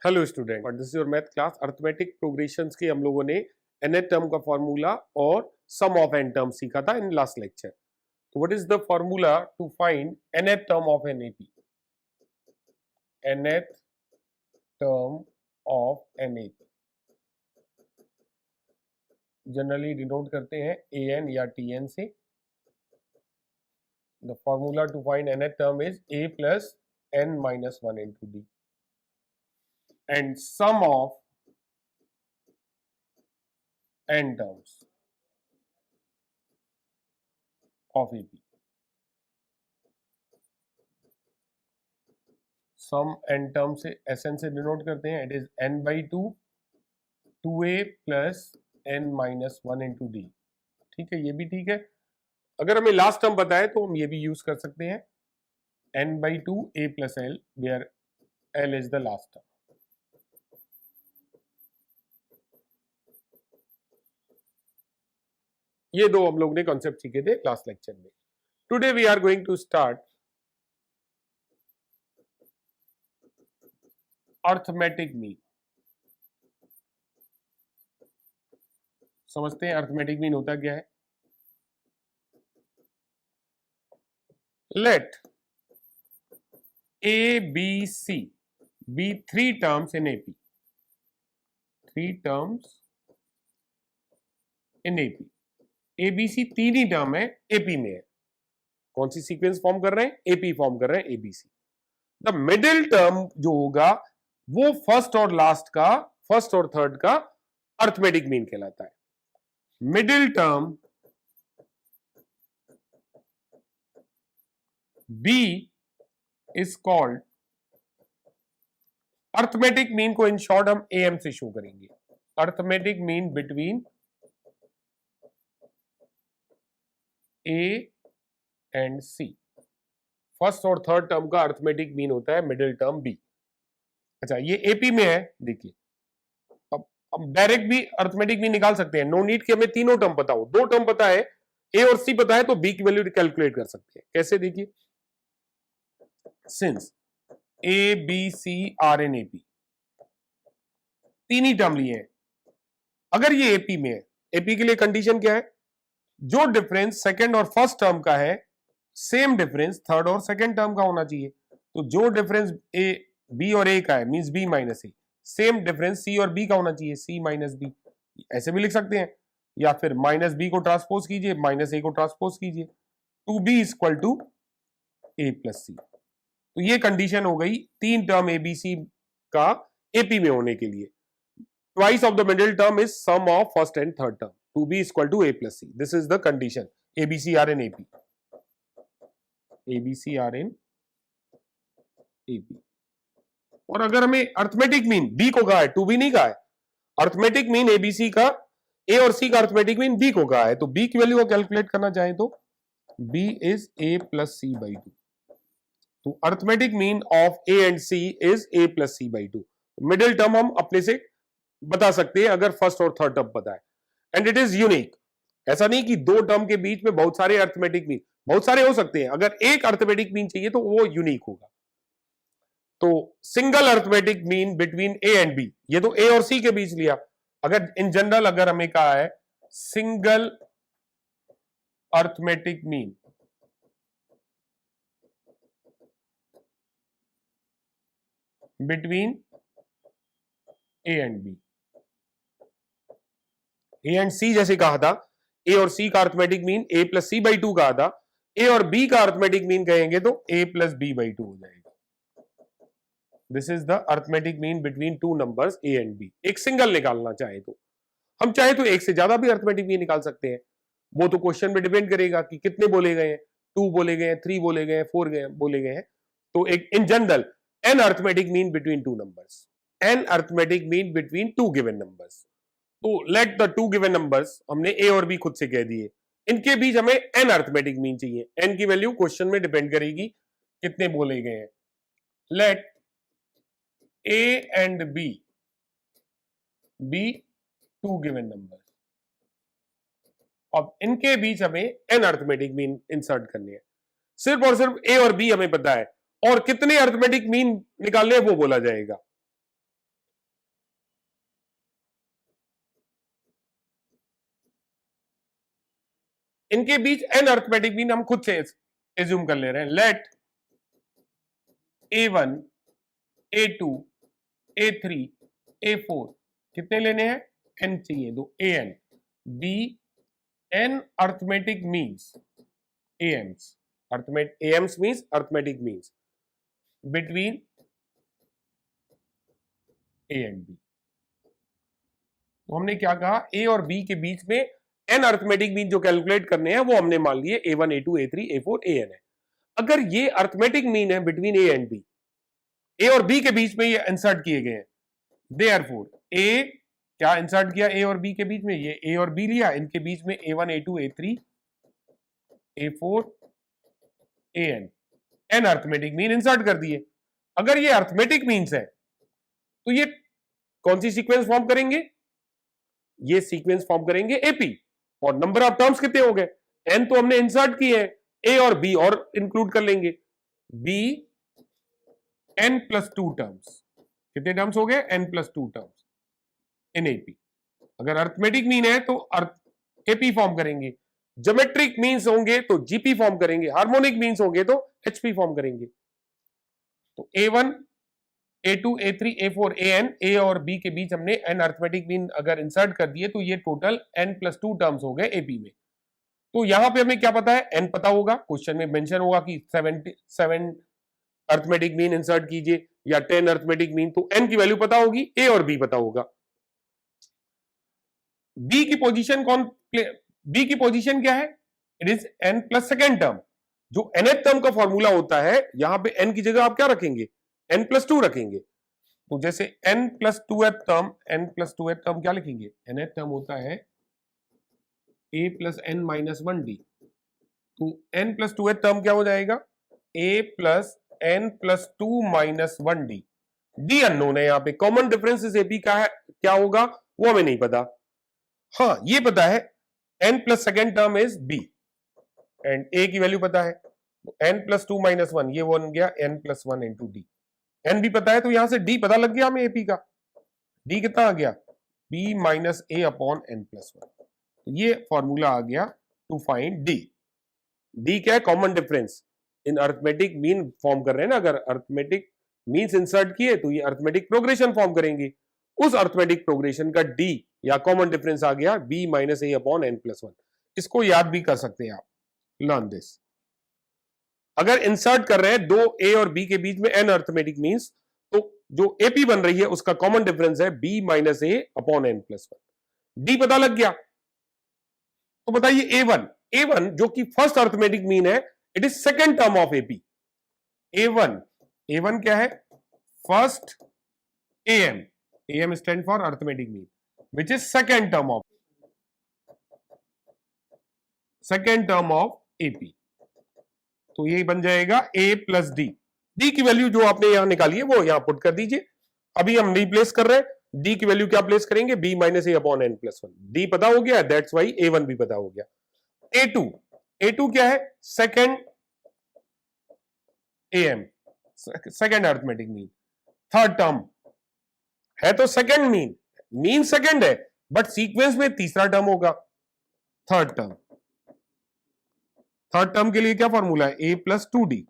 Hello student, this is your math class. Arithmetic progressions के हम लोगों ने nth टर्म का फॉर्मूला और सम ऑफ n टर्म सीखा था इन लास्ट लेक्चर। तो what is the formula to find nth term of an AP? nth term of an AP generally denote करते हैं an या tn से। The formula to find nth term is a plus n minus 1 into d and sum of n terms of AP. Sum n term से Sn से denote करते हैं। It is n by 2 2a plus n minus 1 into d। ठीक है, ये भी ठीक है। अगर हमें लास्ट टर्म पता है तो हम ये भी यूज कर सकते हैं, n by 2 a plus l where l is the last term। ये दो हम लोग ने कॉन्सेप्ट सीखे थे लास्ट लेक्चर में। Today we are going to start arithmetic mean. समझते हैं अर्थमेटिक मीन होता क्या है। Let A B C be three terms in AP. Three terms in AP. ABC तीन ही टर्म है, एपी में है। कौन सी सीक्वेंस फॉर्म कर रहे हैं? एपी फॉर्म कर रहे हैं, एबीसी। द मिडिल टर्म जो होगा वो फर्स्ट और लास्ट का, फर्स्ट और थर्ड का अर्थमेटिक मीन कहलाता है। Middle term B is called arithmetic mean को इन शॉर्ट हम एएम से शो करेंगे। Arithmetic mean between A and C. First और थर्ड टर्म का अर्थमेटिक मीन होता है मिडिल टर्म बी। अच्छा, ये एपी में है। देखिए, अब डायरेक्ट भी अर्थमेटिक मीन निकाल सकते हैं, नो नीड कि हमें तीनों टर्म पता हो। दो टर्म पता है, ए और सी पता है, तो बी की वैल्यू कैलकुलेट कर सकते हैं। कैसे? देखिए, since A B C are an AP, तीन ही टर्म लिए हैं। अगर ये एपी में है, एपी के लिए कंडीशन क्या है? जो डिफरेंस सेकंड और फर्स्ट टर्म का है, सेम डिफरेंस थर्ड और सेकंड टर्म का होना चाहिए। तो जो डिफरेंस ए बी और ए का है मींस बी माइनस ए, सेम डिफरेंस सी और बी का होना चाहिए, सी माइनस बी। ऐसे भी लिख सकते हैं, या फिर माइनस बी को ट्रांसपोज कीजिए, माइनस ए को ट्रांसपोज कीजिए, two B equal to A plus C. तो ये कंडीशन हो गई तीन टर्म एबीसी का एपी में होने के लिए। Twice of the middle term is sum of first and third term, to B equal to A plus C. This is the condition ABC are in AP. ABC are in AP. और अगर हमें arithmetic mean B को कहा है, to be नहीं कहा है, arithmetic mean ABC का, ए और सी का अर्थमेटिक मीन बी को कहा है, तो बी की वैल्यू को कैलकुलेट करना चाहें तो B is A plus C by two. तो arithmetic mean of A and C is A plus C by two. Middle term हम अपने से बता सकते हैं अगर फर्स्ट और थर्ड टर्म पता है, एंड इट इज यूनिक। ऐसा नहीं कि दो टर्म के बीच में बहुत सारे अर्थमेटिक मीन, बहुत सारे हो सकते हैं। अगर एक अर्थमेटिक मीन चाहिए तो वो यूनिक होगा। तो single arithmetic mean between A and B, ये तो ए और सी के बीच लिया। अगर इन जनरल अगर हमें कहा है single arithmetic mean between A and B, A and C जैसे कहा था, ए और सी का arithmetic mean A plus C by two कहा था, ए और बी का अर्थमेटिक मीन कहेंगे तो A plus B by two हो जाएगा। This is the arithmetic mean between two numbers A and B. एक सिंगल निकालना चाहे तो, हम चाहे तो एक से ज्यादा भी अर्थमेटिक मीन निकाल सकते हैं। वो तो क्वेश्चन में डिपेंड करेगा कि कितने बोले गए हैं, टू बोले गए हैं, थ्री बोले गए हैं, फोर बोले गए हैं। तो एक in general an arithmetic mean between two numbers, an arithmetic mean between two given numbers. तो let the two given numbers, हमने ए और बी खुद से कह दिए, इनके बीच हमें एन अर्थमेटिक मीन चाहिए। एन की वैल्यू क्वेश्चन में डिपेंड करेगी कितने बोले गए हैं। Let A and B be two given numbers. अब इनके बीच हमें एन अर्थमेटिक मीन इंसर्ट करनी है। सिर्फ और सिर्फ ए और बी हमें पता है, और कितने अर्थमेटिक मीन निकालने हैं वो बोला जाएगा। इनके बीच n अर्थमेटिक मीन हम खुद से एज्यूम कर ले रहे हैं। Late A1 A2 A3 A4 कितने लेने हैं? n चाहिए, दो an b n arithmetic means ams ams means arithmetic means between a एंड b। तो हमने क्या कहा, a और b के बीच में n अर्थमेटिक मीन जो कैलकुलेट करने हैं वो हमने मान लिए A1 A2 A3 A4 an है। अगर ये अर्थमेटिक मीन है बिटवीन a एंड b, a और b के बीच में ये इंसर्ट किए गए हैं, देयरफॉर a क्या इंसर्ट किया a और b के बीच में, ये a और b लिया, इनके बीच में A1 A2 A3 A4 an n arithmetic mean insert कर दिए। अगर ये अर्थमेटिक मीन्स है तो ये कौन सी सीक्वेंस फॉर्म करेंगे? ये सीक्वेंस फॉर्म करेंगे एपी। और नंबर ऑफ टर्म्स कितने हो गए? n तो हमने इंसर्ट किए हैं, a और b और इंक्लूड कर लेंगे, b n प्लस 2 टर्म्स। कितने टर्म्स हो गए? n plus 2 terms in AP. अगर अर्थमेटिक मीन है तो एपी फॉर्म करेंगे, ज्योमेट्रिक मीन्स होंगे तो जीपी फॉर्म करेंगे, हार्मोनिक मीन्स होंगे तो एचपी फॉर्म करेंगे। तो A1 A2 A3 A4 an a और b के बीच हमने n अर्थमेटिक मीन अगर इंसर्ट कर दिए तो ये टोटल n प्लस 2 टर्म्स हो गए एपी में। तो यहां पे हमें क्या पता है? n पता होगा, क्वेश्चन में मेंशन होगा कि 7 अर्थमेटिक मीन इंसर्ट कीजिए या 10 अर्थमेटिक मीन, तो n की वैल्यू पता होगी, a और b पता होगा। b की पोजीशन b की पोजीशन क्या है? It is n plus second term. जो nth टर्म का फॉर्मूला होता है, यहां पे n की जगह आप क्या रखेंगे? n प्लस 2 रखेंगे। तो जैसे n प्लस 2th टर्म क्या लिखेंगे? nth टर्म होता है a plus n minus 1d। तो n प्लस 2th टर्म क्या हो जाएगा? a plus n plus 2 minus 1d। d unknown है, यहां पे कॉमन डिफरेंस इस एपी का है, क्या होगा वो हमें नहीं पता। हाँ ये पता है n plus second term is b and a की वैल्यू पता है, तो n प्लस 2 माइनस 1 ये बन गया n plus 1 into D. n भी पता है तो यहां से d पता लग गया हमें एपी का। d कितना आ गया? b minus a upon n plus 1। तो ये फॉर्मूला आ गया टू फाइंड d। d क्या है? Common difference. इन अर्थमेटिक मीन फॉर्म कर रहे हैं ना, अगर अर्थमेटिक मीन्स इंसर्ट किए तो ये अर्थमेटिक प्रोग्रेशन फॉर्म करेंगे, उस अर्थमेटिक प्रोग्रेशन का d या कॉमन डिफरेंस आ गया b minus a upon n plus 1। इसको याद भी कर सकते हैं आप, लर्न दिस। अगर इंसर्ट कर रहे हैं दो a और b के बीच में n अर्थमेटिक मीन्स, तो जो AP बन रही है उसका कॉमन डिफरेंस है b minus a upon n plus 1। d पता लग गया, तो बताइए A1 जो कि फर्स्ट अर्थमेटिक मीन है, it is second term of AP। A1 क्या है? First AM stand for arithmetic mean, which is second term of AP। तो ये बन जाएगा a प्लस डी की वैल्यू जो आपने यहां निकाली है वो यहां पुट कर दीजिए। अभी हम रिप्लेस कर रहे हैं, डी की वैल्यू क्या प्लेस करेंगे? b minus a upon n plus 1। D पता हो गया, दैट्स वाई A1 भी पता हो गया। A2 क्या है? Second AM, second arithmetic mean, third term है तो सेकेंड मीन सेकेंड है, बट सीक्वेंस में तीसरा टर्म होगा, थर्ड टर्म के लिए क्या फॉर्मूला है? a plus 2d।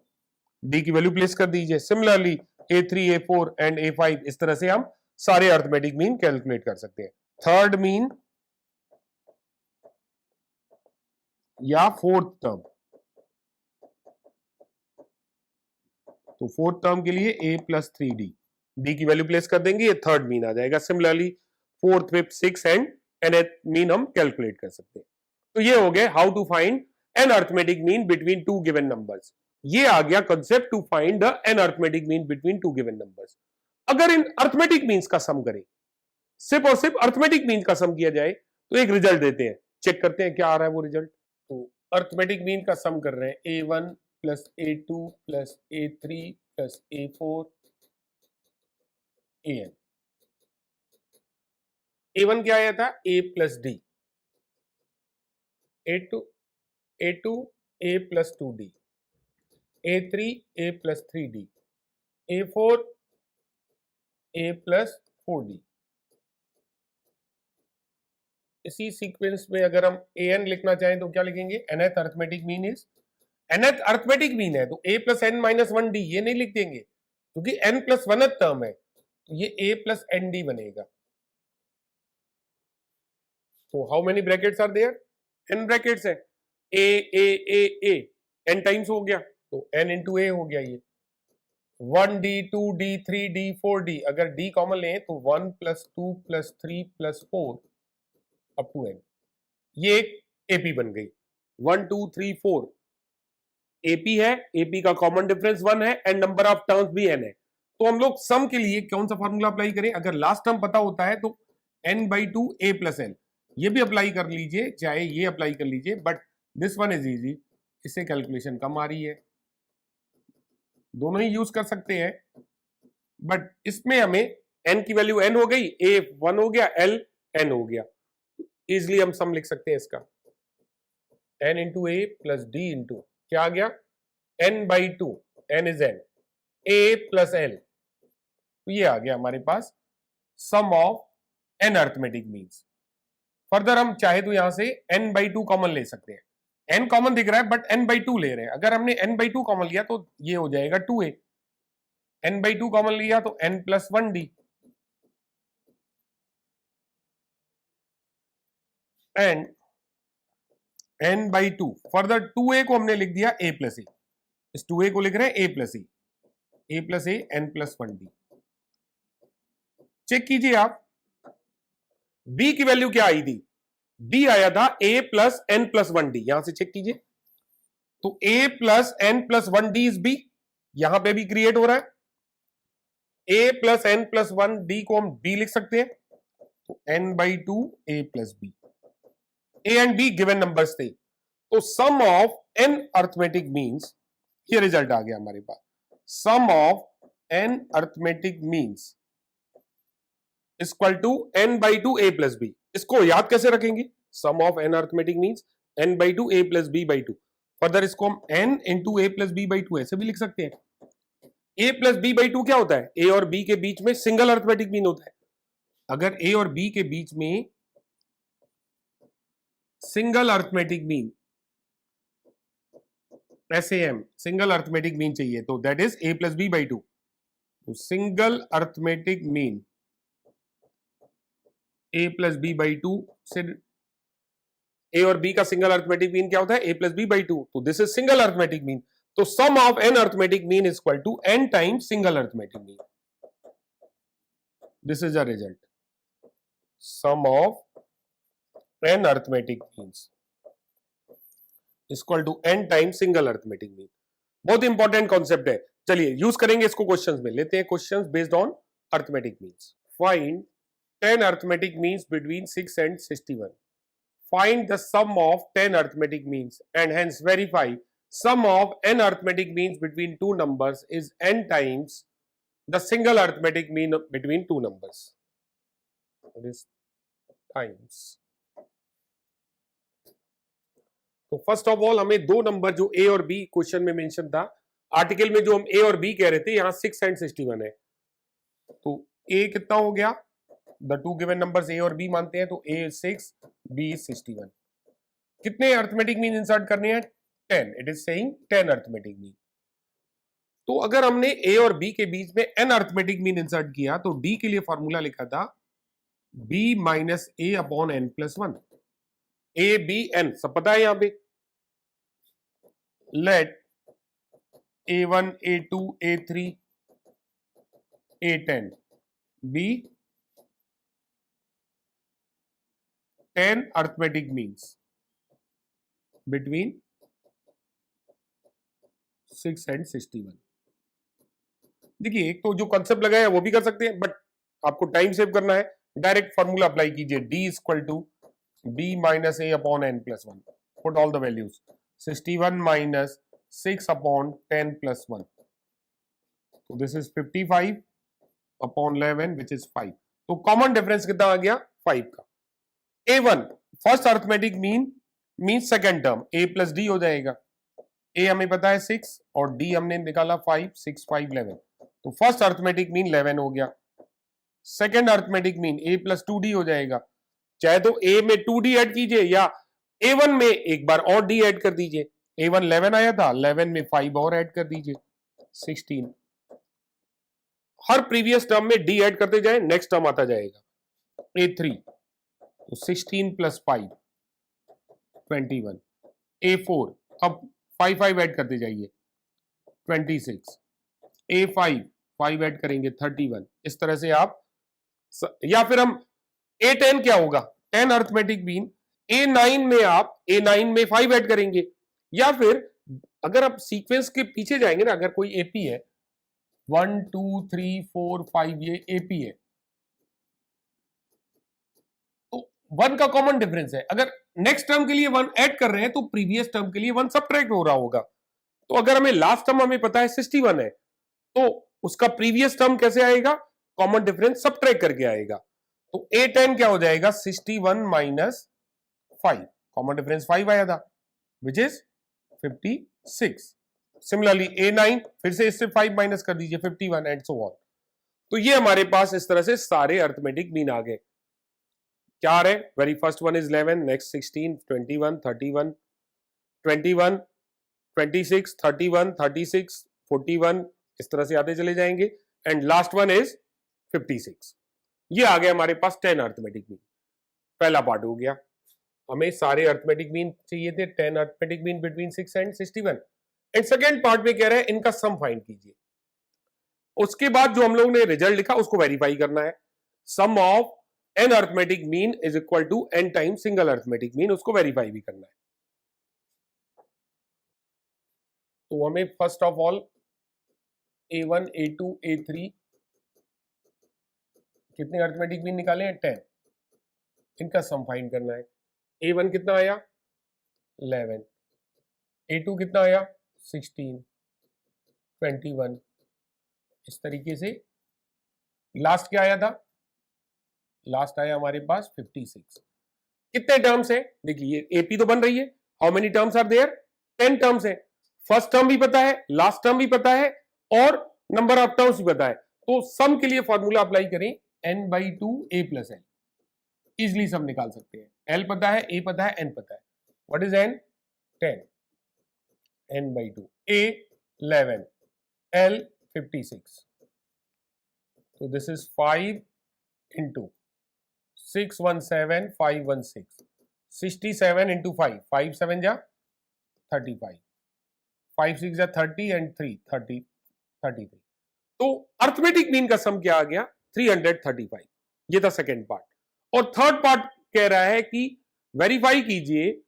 डी की वैल्यू प्लेस कर दीजिए। Similarly A3 A4 and A5, इस तरह से हम सारे अर्थमेटिक मीन कैलकुलेट कर सकते हैं। थर्ड मीन या फोर्थ टर्म, तो फोर्थ टर्म के लिए a प्लस 3d, डी की वैल्यू प्लेस कर देंगे, ये थर्ड मीन आ जाएगा। Similarly fourth, fifth, six and nth mean हम कैलकुलेट कर सकते हैं। तो ये हो गए how to find n arithmetic mean between two given numbers. ये आ गया concept to find the n arithmetic mean between two given numbers. अगर इन अर्थमेटिक मीन्स का सम करें, सिर्फ और सिर्फ अर्थमेटिक मीन का सम किया जाए तो एक रिजल्ट देते हैं, चेक करते हैं क्या आ रहा है वो रिजल्ट। तो अर्थमेटिक मीन का सम कर रहे हैं A1 plus A2 plus A3 plus A4 AN। A1 क्या आया था? A plus D, A2 A plus 2d, A3 A plus 3d, A4 A plus 4d। इसी सीक्वेंस में अगर हम an लिखना चाहें तो क्या लिखेंगे, nth arithmetic mean is, nth arithmetic mean है तो a plus n minus one D, ये नहीं लिख देंगे क्योंकि n प्लस वन टर्म है, तो ये a प्लस एन डी बनेगा। तो how many brackets are there, n brackets है, a n टाइम्स हो गया तो n इंटू ए हो गया, ये 1d 2d 3d 4d, अगर d कॉमन लें तो 1 plus 2 plus 3 plus 4 up to n, ये एक एपी बन गई। 1 2 3 4 एपी है, एपी का कॉमन डिफरेंस 1 है एंड नंबर ऑफ टर्म्स भी n है। तो हम लोग सम के लिए कौन सा फॉर्मूला अप्लाई करें, अगर लास्ट टर्म पता होता है तो n by two A plus n, ये भी अप्लाई कर लीजिए चाहे ये अप्लाई कर लीजिए, but this one is easy, इससे कैलकुलेशन कम आ रही है, दोनों ही यूज कर सकते हैं, बट इसमें हमें n की वैल्यू n हो गई, a 1 हो गया, l n हो गया, इजिली हम सम लिख सकते हैं इसका, n into A plus D into क्या आ गया, n by two, n is n, a plus l, तो ये आ गया हमारे पास sum of n arithmetic means. Further हम चाहे तो यहां से n बाई टू कॉमन ले सकते हैं, n कॉमन दिख रहा है बट n बाई टू ले रहे हैं, अगर हमने n बाई टू कॉमन लिया तो ये हो जाएगा 2a, n by two common लिया तो n plus one D, and n by two, further 2a को हमने लिख दिया a प्लस ए, इस 2a को लिख रहे हैं a plus A n plus one D. Check कीजिए आप, b की वैल्यू क्या आई थी, b आया था a plus n plus one D, यहां से चेक कीजिए, तो a plus n plus one D is b, यहां पे भी क्रिएट हो रहा है, a plus n plus one D को हम b लिख सकते हैं, तो n by two A plus B, a एंड b गिवन नंबर्स थे, तो sum of n arithmetic means, ये रिजल्ट आ गया हमारे पास, sum of n arithmetic means equal to n by two A plus B. इसको याद कैसे रखेंगे, sum of n arithmetic means n by two A plus B by two, further इसको हम n into A plus B by two ऐसे भी लिख सकते हैं। a plus B by two क्या होता है, a और b के बीच में सिंगल अर्थमेटिक मीन होता है, अगर a और b के बीच में single arithmetic mean SAM single arithmetic mean चाहिए तो that is a plus B by two, तो single arithmetic mean a plus B by two से, a और b का सिंगल अर्थमेटिक मीन क्या होता है, a plus B by two, तो this is single arithmetic mean, तो sum of n arithmetic mean is equal to n times single arithmetic mean, this is a result, some of n arithmetic means equal to n times single arithmetic mean. बहुत important concept है, चलिए use करेंगे इसको questions में, लेते हैं questions based on arithmetic means. Find 10 arithmetic means between 6 and 61. Find the sum of 10 arithmetic means and hence verify sum of n arithmetic means between two numbers is n times the single arithmetic mean between two numbers. It is times. तो first of all हमें दो number जो a और b question में mention था, article में जो हम a और b कह रहे थे, यहां 6 and 61 है, तो a कितना हो गया, the two given numbers a और b मानते हैं, तो a is 6, b is 61, कितने अर्थमेटिक मीन इंसर्ट करने हैं, 10, it is saying 10 arithmetic mean. तो अगर हमने a और b के बीच में n अर्थमेटिक मीन इंसर्ट किया तो d के लिए फॉर्मूला लिखा था b minus a upon n plus one, a b n सब पता है, यहां पे late a1 a2 a3 a10 b 10 arithmetic means between 6 and 61। देखिए एक तो जो कॉन्सेप्ट लगाया है वो भी कर सकते हैं, बट आपको टाइम सेव करना है, डायरेक्ट फॉर्मूला अप्लाई कीजिए, d equal to b minus A upon n plus one, put all the values, 61 minus 6 upon 10 plus one, तो this is 55 upon 11 which is 5, तो कॉमन डिफरेंस कितना आ गया, 5 का। a1 first arithmetic mean mean second term a plus D हो जाएगा, a हमें पता है 6 और d हमने निकाला 5, 6 5 11, तो फर्स्ट अर्थमेटिक मीन 11 हो गया, second arithmetic mean a plus 2d हो जाएगा, चाहे तो ए में 2d ऐड कीजिए या A1 में एक बार और d ऐड कर दीजिए। A1 11 आया था, 11 में 5 और ऐड कर दीजिए 16। हर प्रीवियस टर्म में d ऐड करते जाए, नेक्स्ट टर्म आता जाएगा। A3 तो 16 प्लस 5 21। A4 अब 5 ऐड करते जाइए 26। A5 5 ऐड करेंगे 31। इस तरह से आप, या फिर हम A10 क्या होगा, 10 अर्थमेटिक मीन। A9 में आप A9 में 5 ऐड करेंगे, या फिर अगर आप सीक्वेंस के पीछे जाएंगे ना, अगर कोई AP है 1 2 3 4 5 ये AP है, तो 1 का कॉमन डिफरेंस है। अगर नेक्स्ट टर्म के लिए 1 ऐड कर रहे हैं तो प्रीवियस टर्म के लिए 1 सबट्रैक्ट हो रहा होगा। तो अगर हमें लास्ट टर्म हमें पता है 61 है, तो उसका प्रीवियस टर्म कैसे आएगा, कॉमन डिफरेंस सबट्रैक्ट करके आएगा। तो A10 क्या हो जाएगा, 61 माइनस 5, कॉमन डिफरेंस 5 आया था, विच इज 56। सिमिलरली A9 फिर से इससे 5 माइनस कर दीजिए 51 एंड सो ऑन। तो ये हमारे पास इस तरह से सारे अर्थमेटिक मीन आ गए। क्या आ रहे, very first one is 11, next 16, 21, 31, 21, 26, 31, 36, 41, इस तरह से आते चले जाएंगे, एंड लास्ट वन इज 56। ये आ गया हमारे पास 10 अर्थमेटिक मीन। पहला पार्ट हो गया। हमें सारे अर्थमेटिक मीन चाहिए थे, 10 arithmetic mean between 6 and 61। And second part में कह रहे हैं इनका सम फाइंड कीजिए। उसके बाद जो हम लोग ने रिजल्ट लिखा उसको वेरीफाई करना है। Sum of n arithmetic mean is equal to n time single arithmetic mean, उसको वेरीफाई भी करना है। तो हमें first of all A1 A2 A3 कितने अर्थमेटिक मीन निकाले हैं, 10। इनका सम फाइंड करना है। A1 कितना आया, 11। A2 कितना आया, 16, 21। इस तरीके से लास्ट क्या आया था, लास्ट आया हमारे पास 56। कितने टर्म्स है, देखिए AP तो बन रही है। How many terms are there, 10 terms है। फर्स्ट टर्म भी पता है, लास्ट टर्म भी पता है, और नंबर ऑफ टर्म्स भी पता है। तो सम के लिए फॉर्मूला अप्लाई करें, n/2 a + n। इजिली सम निकाल सकते हैं। l पता है, a पता है, n पता है। What is n, 10, n/2, a 11, l 56। तो दिस इज 5 into 617 516, 67 into 5, 5 7 जा 35, 5 6 जा 30 and 3 30 33। तो अर्थमेटिक मीन का सम क्या आ गया, 335। ये था सेकेंड पार्ट। और थर्ड पार्ट कह रहा है कि वेरीफाई कीजिए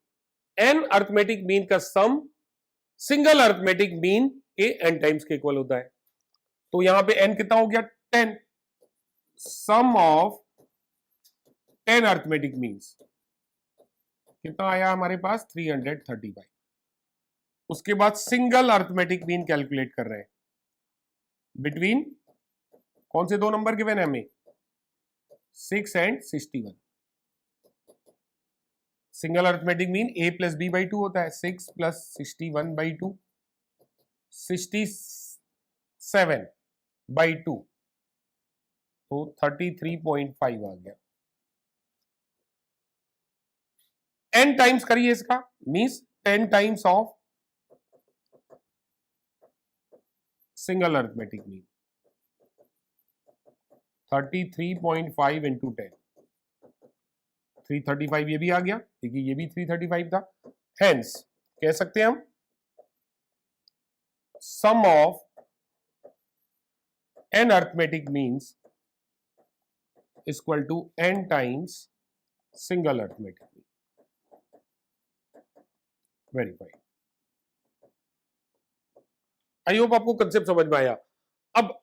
n अर्थमेटिक मीन का सम सिंगल अर्थमेटिक मीन के n टाइम्स के इक्वल होता है। तो यहां पे n कितना हो गया, 10। सम ऑफ 10 अर्थमेटिक मीन्स कितना आया हमारे पास, 335। उसके बाद सिंगल अर्थमेटिक मीन कैलकुलेट कर रहे हैं बिटवीन कौन से दो नंबर गिवन है हमें, 6 and 61। Single arithmetic mean a + b/2 होता है, 6 + 61/2, 67/2, तो 33.5 आ गया। n टाइम्स करिए इसका, means 10 times of single arithmetic mean, 33.5 into 10, 335 ये भी आ गया। देखिए ये भी 335 था। हेंस कह सकते हैं हम sum of n arithmetic means equal to n times single arithmetic mean. Verify. I hope आपको कंसेप्ट समझ में आया। अब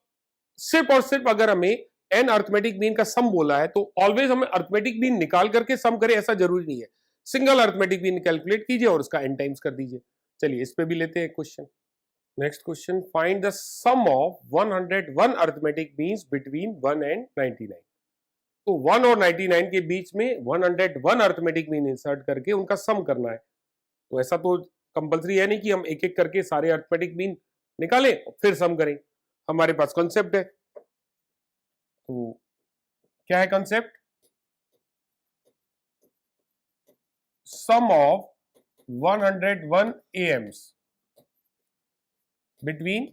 सिर्फ और सिर्फ अगर हमें n अर्थमेटिक मीन का सम बोला है तो ऑलवेज हमें अर्थमेटिक मीन निकाल करके सम करें ऐसा जरूरी नहीं है। सिंगल अर्थमेटिक मीन कैलकुलेट कीजिए और उसका n टाइम्स कर दीजिए। चलिए इस पे भी लेते हैं question. Next question, find the sum of 101 arithmetic means between 1 and 99। तो 1 और 99 के बीच में 101 अर्थमेटिक मीन इंसर्ट करके उनका सम करना है। तो ऐसा तो कंपलसरी है नहीं कि हम एक एक करके सारे अर्थमेटिक मीन निकालें फिर सम करें। हमारे पास कॉन्सेप्ट है। तो क्या है concept, sum of 101 AMs between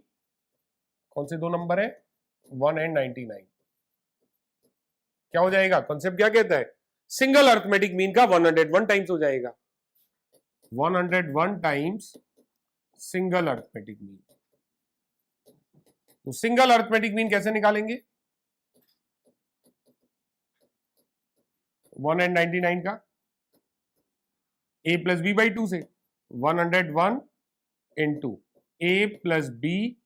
कौन से दो नंबर है 1 and 99, क्या हो जाएगा? कॉन्सेप्ट क्या कहता है? सिंगल अर्थमेटिक मीन का 101 टाइम्स हो जाएगा, 101 टाइम्स सिंगल अर्थमेटिक मीन। तो सिंगल अर्थमेटिक मीन कैसे निकालेंगे? 1 and 99 का a प्लस बी बाई 2 से 101 into a plus B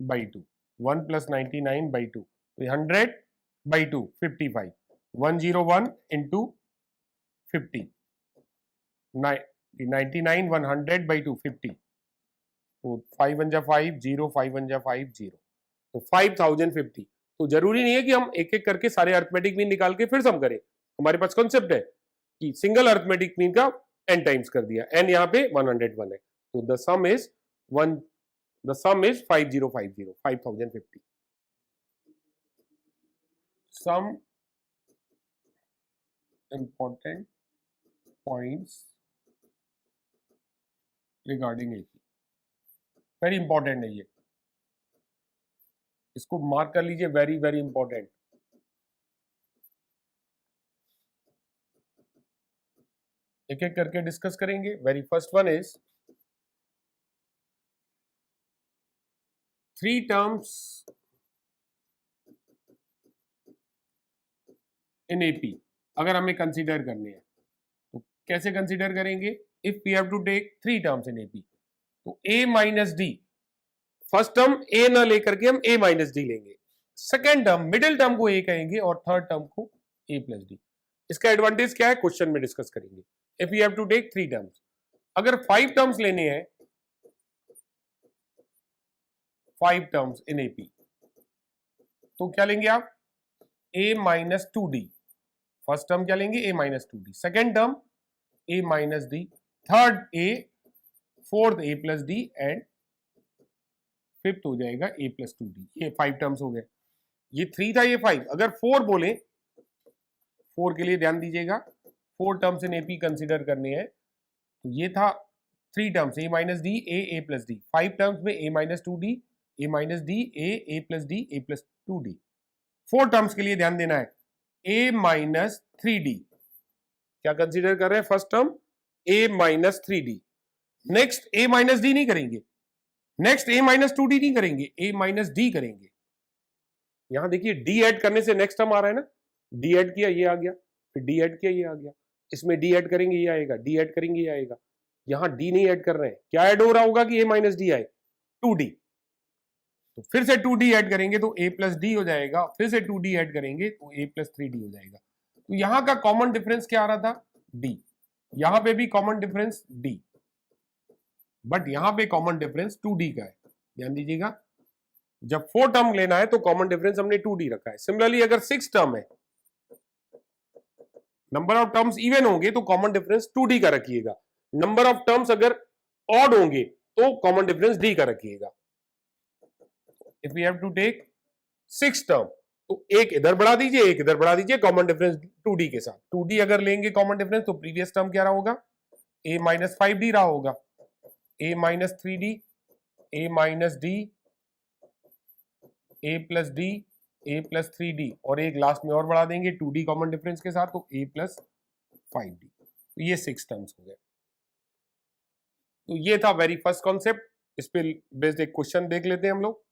by 2, 1 plus 99 by 2, 100 by 2 55, 101 into 50, 99 100 by 2 50, तो 5 1 जा 5 0, 5 1 जा 5 0, तो 5050। तो जरूरी नहीं है कि हम एक एक करके सारे अर्थमेटिक मीन निकाल के फिर सम करें, हमारे पास कॉन्सेप्ट है कि सिंगल अर्थमेटिक मीन का n टाइम्स कर दिया, n यहाँ पे 101 है, तो the sum is 5050 5050। Some important points regarding AP, very important है ये, इसको मार्क कर लीजिए, वेरी वेरी इंपॉर्टेंट। एक एक करके डिस्कस करेंगे। Very first one is 3 terms in AP अगर हमें कंसीडर करने हैं तो कैसे कंसीडर करेंगे? If we have to take 3 terms in AP, तो a minus D, first term a ना लेकर के हम a माइनस डी लेंगे, सेकेंड टर्म मिडिल टर्म को a कहेंगे और थर्ड टर्म को a प्लस डी। इसका एडवांटेज क्या है क्वेश्चन में डिस्कस करेंगे। If we have to take 3 terms, अगर 5 टर्म्स लेने हैं, 5 टर्म्स इन एपी, तो क्या लेंगे आप? a minus 2d, first term क्या लेंगे? a minus 2d, second term a minus D, third a, fourth a plus D and fifth हो जाएगा a प्लस 2d। ये 5 टर्म्स हो गए, ये 3 था, ये 5। अगर 4 बोले, 4 के लिए ध्यान दीजिएगा, 4 टर्म्स इन एपी कंसीडर करने हैं, तो ये था 3 terms a minus D, a plus D, 5 terms में a minus 2d, a minus D, a plus D, a plus 2d। 4 terms के लिए ध्यान देना है, a माइनस 3d, क्या कंसीडर कर रहे हैं? First term a minus 3d। Next a minus D नहीं करेंगे, नेक्स्ट a माइनस 2d नहीं करेंगे, a माइनस डी करेंगे। यहां देखिए d ऐड करने से नेक्स्ट टर्म आ रहा है ना, d ऐड किया ये आ गया, फिर d ऐड किया ये आ गया, इसमें d ऐड करेंगे ये आएगा, d ऐड करेंगे ये आएगा। यहां d नहीं ऐड कर रहे हैं, क्या ऐड हो रहा होगा कि a माइनस डी आए? 2d, तो फिर से 2d ऐड करेंगे तो a प्लस डी हो जाएगा, फिर से 2d ऐड करेंगे तो a प्लस 3d हो जाएगा। तो यहां का कॉमन डिफरेंस क्या आ रहा था? d, यहां पे भी कॉमन डिफरेंस d, बट यहां पे कॉमन डिफरेंस 2d का है, ध्यान दीजिएगा। जब 4 टर्म लेना है तो कॉमन डिफरेंस हमने 2d रखा है। सिमिलरली अगर 6 टर्म है, नंबर ऑफ टर्म्स इवन होंगे तो कॉमन डिफरेंस 2d का रखिएगा, नंबर ऑफ टर्म्स अगर ऑड होंगे तो कॉमन डिफरेंस d का रखिएगा। If we have to take 6 term, तो एक इधर बढ़ा दीजिए, एक इधर बढ़ा दीजिए, कॉमन डिफरेंस 2d के साथ। 2d अगर लेंगे कॉमन डिफरेंस तो प्रीवियस टर्म क्या रहा होगा? a माइनस 5d रहा होगा, a minus 3d, a minus D, a plus D, a plus 3d, और एक लास्ट में और बढ़ा देंगे 2d कॉमन डिफरेंस के साथ, तो a प्लस 5d। तो ये 6 टर्म्स हो गए। तो ये था वेरी फर्स्ट कॉन्सेप्ट, इस पे बेस्ड एक क्वेश्चन देख लेते हैं हम लोग।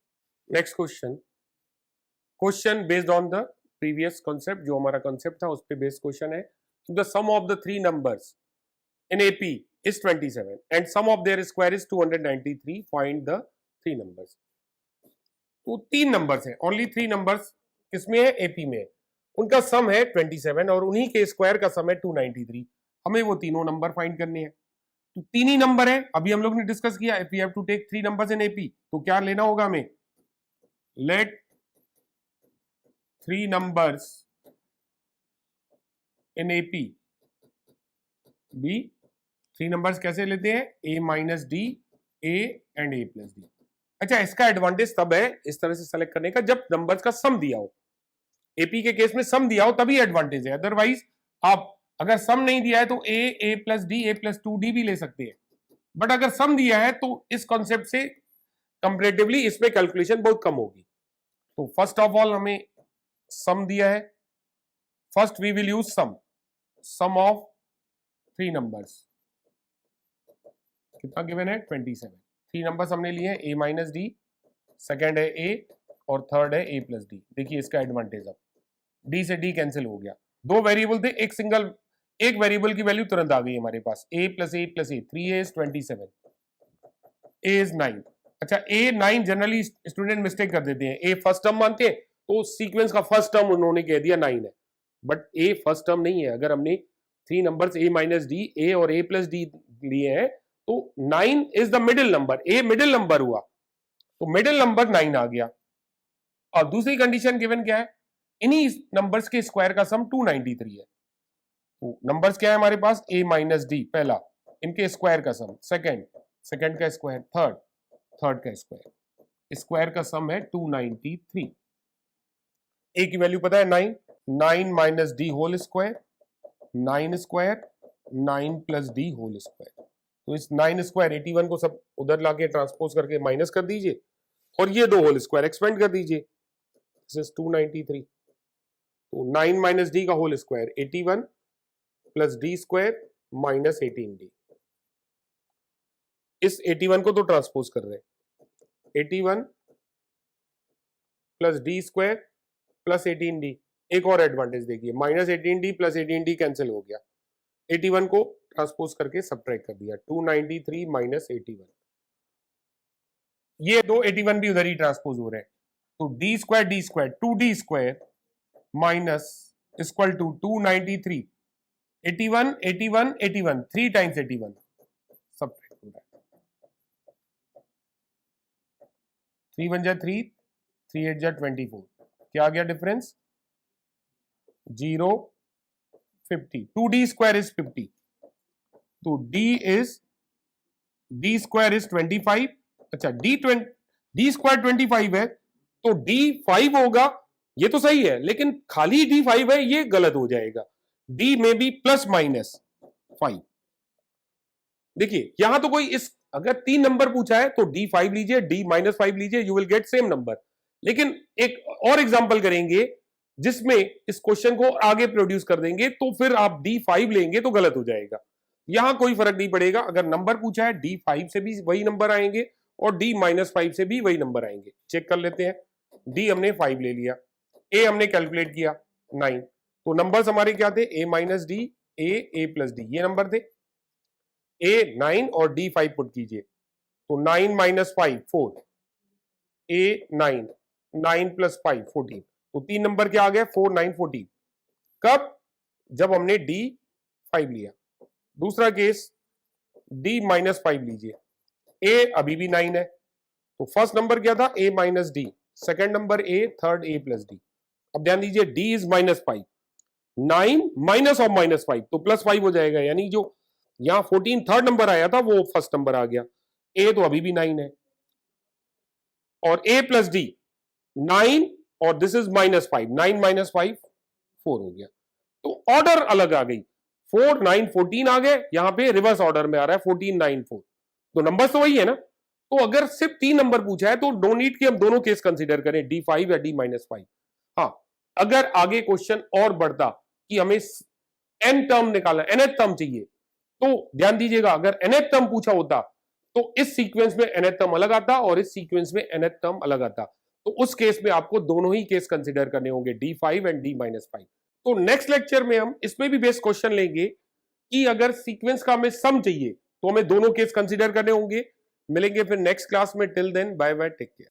Next question based on the previous concept, जो हमारा कॉन्सेप्ट था उस पे बेस्ड क्वेश्चन है। The sum of the 3 numbers in AP is 27 and sum of their square is 293, find the 3 numbers। तो 3 नंबर्स हैं, ओनली 3 नंबर्स किसमें है? एपी में है, उनका सम है 27 और उन्हीं के स्क्वायर का सम है 293। हमें वो तीनों नंबर फाइंड करने हैं। तो 3 ही नंबर है, अभी हम लोग ने डिस्कस किया, if we have to take 3 numbers in AP, तो क्या लेना होगा हमें? Let 3 numbers in AP be, 3 numbers कैसे लेते हैं? a minus D, a and a plus D. अच्छा, इसका एडवांटेज तब है इस तरह से सेलेक्ट करने का जब नंबर्स का सम दिया हो, एपी के केस में सम दिया हो तभी एडवांटेज है, अदरवाइज आप अगर सम नहीं दिया है तो A plus D, A plus 2d भी ले सकते हैं, बट अगर सम दिया है तो इस कॉन्सेप्ट से कंपैरेटिवली इसमें कैलकुलेशन बहुत कम होगी। तो फर्स्ट ऑफ ऑल हमें सम दिया है, first we will use sum of 3 numbers. कितना गिवन है 27। 3 नंबर्स हमने लिए हैं, ए माइनस डी, सेकेंड है ए और थर्ड है ए प्लस डी। देखिए इसका एडवांटेज, अब डी से डी कैंसिल हो गया, 2 वेरिएबल थे, एक वेरिएबल की वैल्यू तुरंत आ गई हमारे पास, a plus A plus A, 3a is 27, a is 9। अच्छा a 9 जनरली स्टूडेंट मिस्टेक कर देते हैं, a फर्स्ट टर्म मानते हैं तो सीक्वेंस का फर्स्ट टर्म उन्होंने कह दिया 9 है, बट a फर्स्ट टर्म नहीं है। अगर हमने 3 numbers a minus D, a और a प्लस डी लिए हैं तो 9 is the middle number, a middle number हुआ तो मिडिल नंबर 9 आ गया। और दूसरी कंडीशन गिवन क्या है, इन्हीं नंबर्स के स्क्वायर का सम 293 है। तो नंबर्स क्या है हमारे पास, a माइनस डी पहला, इनके स्क्वायर का सम, सेकंड का स्क्वायर, थर्ड का स्क्वायर का सम है 293। a की वैल्यू पता है 9 minus D whole square, 9 square 9 plus D whole square. तो इस 9 स्क्वायर 81 को सब उधर लाके ट्रांसपोज करके माइनस कर दीजिए और ये 2 होल स्क्वायर एक्सपेंड कर दीजिए, दिस इज 293। तो 9 माइनस डी का whole square 81 plus D square minus 18d। इस 81 को तो ट्रांसपोज कर रहे हैं, 81 plus D square plus 18d। एक और एडवांटेज देखिए, minus 18d plus 18d cancel हो गया, 81 को ट्रांसपोज करके सब्ट्रैक्ट कर दिया, 293 माइनस 81। ये दो 81 भी उधर ही ट्रांसपोज हो रहे हैं, तो D square 2d square minus equal to 293, 81 81 81, 3 times 81 subtract हो रहा है, 3 1 जा 3, 3 8 जा 24, क्या आ गया डिफरेंस 0 50, 2d स्क्वायर इज 50, तो d स्क्वायर इज 25। अच्छा d स्क्वायर 25 है तो d 5 होगा, ये तो सही है, लेकिन खाली d 5 है ये गलत हो जाएगा, d में भी प्लस माइनस 5। देखिए यहां तो कोई इस अगर 3 नंबर पूछा है तो d 5 लीजिए, d माइनस 5 लीजिए, you will get same number. लेकिन एक और एग्जांपल करेंगे जिसमें इस क्वेश्चन को आगे प्रोड्यूस कर देंगे तो फिर आप d 5 लेंगे तो गलत हो जाएगा। यहां कोई फर्क नहीं पड़ेगा, अगर नंबर पूछा है d 5 से भी वही नंबर आएंगे और d माइनस 5 से भी वही नंबर आएंगे। चेक कर लेते हैं, d हमने 5 ले लिया, a हमने कैलकुलेट किया 9, तो नंबर्स हमारे क्या थे, a minus D, a plus D, ये नंबर थे, a 9 और d 5 पुट कीजिए, तो 9 माइनस 5 4, a 9 प्लस 5 14, तो 3 नंबर क्या आ गया 4 9 14। कब, जब हमने d 5 लिया। दूसरा केस d माइनस 5 लीजिए, a अभी भी 9 है, तो फर्स्ट नंबर क्या था a minus D, second number a, third a plus D. अब ध्यान दीजिए d is minus 5, 9 minus of minus 5 तो प्लस 5 हो जाएगा, यानी जो यहां 14 थर्ड नंबर आया था वो फर्स्ट नंबर आ गया, a तो अभी भी 9 है और a प्लस डी 9 और दिस इज माइनस 5, 9 माइनस 5 4 हो गया, तो ऑर्डर अलग आ गई, 4 9 14 आ गए, यहां पे रिवर्स ऑर्डर में आ रहा है 14 9 4, तो नंबर तो वही है ना। तो अगर सिर्फ 3 नंबर पूछा है तो नो नीड कि हम दोनों केस कंसीडर करें, d5 या d माइनस 5। हाँ, अगर आगे क्वेश्चन और बढ़ता कि हमें n टर्म निकालना, nth टर्म चाहिए, तो ध्यान दीजिएगा अगर nth टर्म पूछा होता तो इस सीक्वेंस में nth टर्म अलग आता और इस सीक्वेंस में nth टर्म अलग आता, तो उस केस में आपको दोनों ही केस कंसीडर करने होंगे, d5 एंड d माइनस 5। तो नेक्स्ट लेक्चर में हम इसमें भी बेस्ट क्वेश्चन लेंगे कि अगर सीक्वेंस का हमें सम चाहिए तो हमें दोनों केस कंसीडर करने होंगे। मिलेंगे फिर नेक्स्ट क्लास में, till then bye bye, take care.